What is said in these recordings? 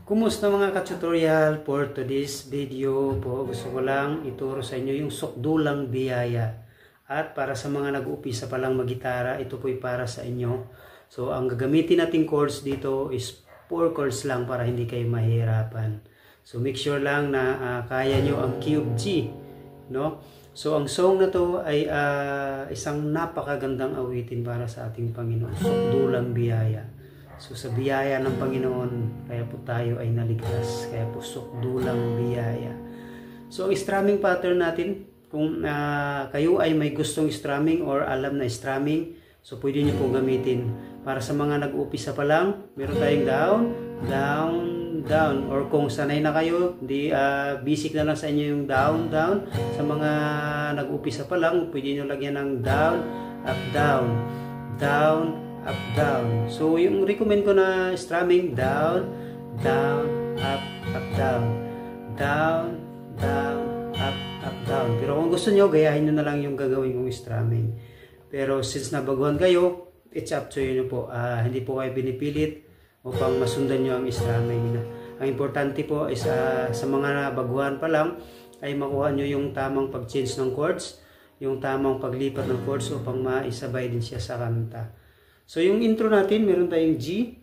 Kumusta mga ka-tutorial? For today's video po, gusto ko lang ituro sa inyo yung sukdulang biyaya. At para sa mga nag-uumpisa pa lang mag-gitara, ito po ay para sa inyo. So ang gagamitin nating chords dito is 4 chords lang para hindi kayo mahirapan. So make sure lang na kaya nyo ang key of G, no? So ang song na to ay isang napakagandang awitin para sa ating Panginoon, sukdulang biyaya. So sa biyaya ng Panginoon, kaya po tayo ay naligtas. Kaya po sukdulang biyaya. So ang strumming pattern natin, kung kayo ay may gustong strumming or alam na strumming, so pwede nyo po gamitin. Para sa mga nag-uupisa pa lang, meron tayong down, down, down. Or kung sanay na kayo, basic na lang sa inyo yung down, down. Sa mga nag-uupisa pa lang, pwede nyo lagyan ng down, up, down, down, up, down. So yung recommend ko na strumming, down, down, up, down, down, down, up, down. Pero kung gusto nyo, gayahin nyo na lang yung gagawin kong strumming. Pero since nabaguhan kayo, it's up to you po. Hindi po kayo pinipilit upang masundan nyo ang strumming. Ang importante po is sa mga baguhan pa lang ay makuha nyo yung tamang pag-change ng chords, yung tamang paglipat ng chords upang maisabay din siya sa kanta. So yung intro natin, meron tayong G,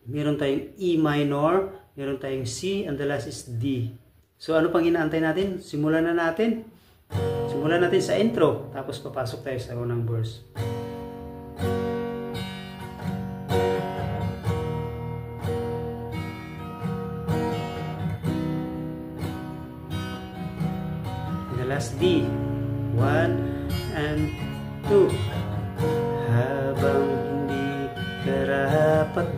meron tayong E minor, meron tayong C, and the last is D. So ano pang inaantay natin? Simulan na natin. Simulan natin sa intro, tapos papasok tayo sa unang verse. The last D, 1 and 2. Habang karapat-dapat.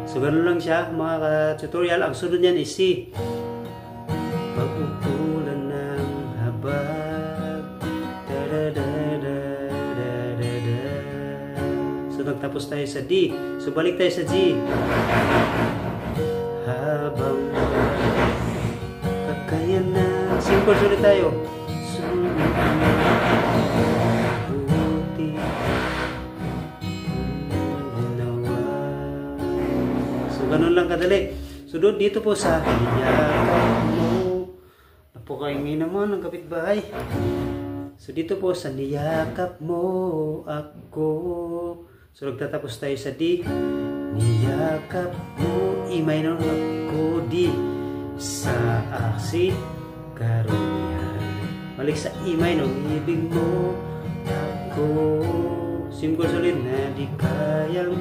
So ganun lang siya mga ka-tutorial. Ang sunod niyan is C. Pag-upulan ng habag. So nagtapos tayo sa D. So balik tayo sa G. Habang kakayan na. Simple ulit tayo. Ganun lang kadali. So dito po sa niyakap mo. Napakaingay naman ang kapitbahay. So dito po sa niyakap mo ako. So nagtatapos tayo sa D. Niyakap mo, E minor ako, D. Sa aksi karunihan. Balik sa E minor, ibig mo ako. Simple solid na di kayang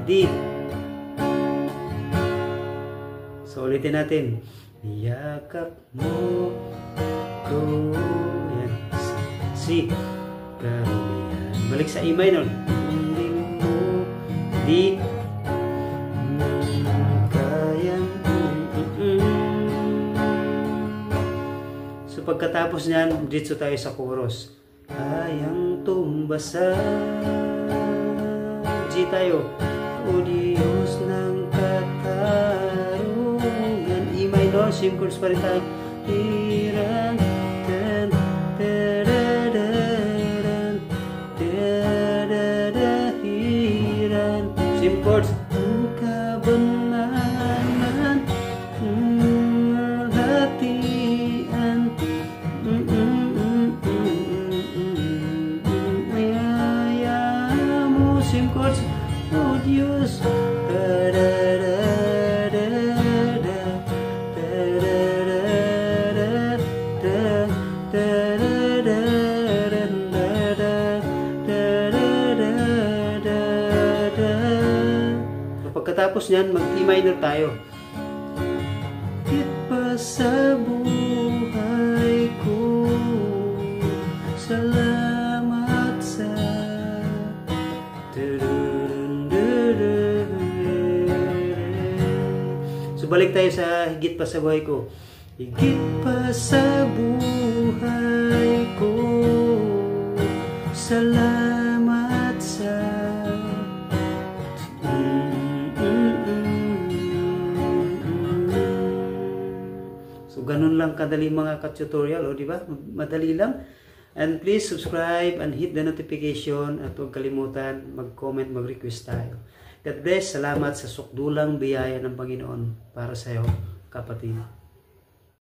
D. So ulitin natin. Niyakap mo ko. Yan. C. Karunihan. Balik sa E minor. Hindi mo di kayang. So pagkatapos niyan, dito tayo sa chorus. Kayang tumbasa. G tayo. O Diyos ng katarungan. E minor, same chords pa rin tayo. Hiran, tan, taradaran, tarada, hiran. Same chords. Ang kabananan, hatian, mayaya mo. Same chords. O Diyos, pagkatapos niyan, mag-E minor tayo. Higit pa sa buhay ko, salamat sa so balik tayo sa higit pa sa buhay ko. Higit pa sa buhay ko, salamat sa So ganun lang kadali mga ka-tutorial, o di ba? Madali lang. And please subscribe and hit the notification at huwag kalimutan mag-comment, mag-request tayo. God bless. Salamat sa sukdulang biyaya ng Panginoon para sa iyo, kapatid.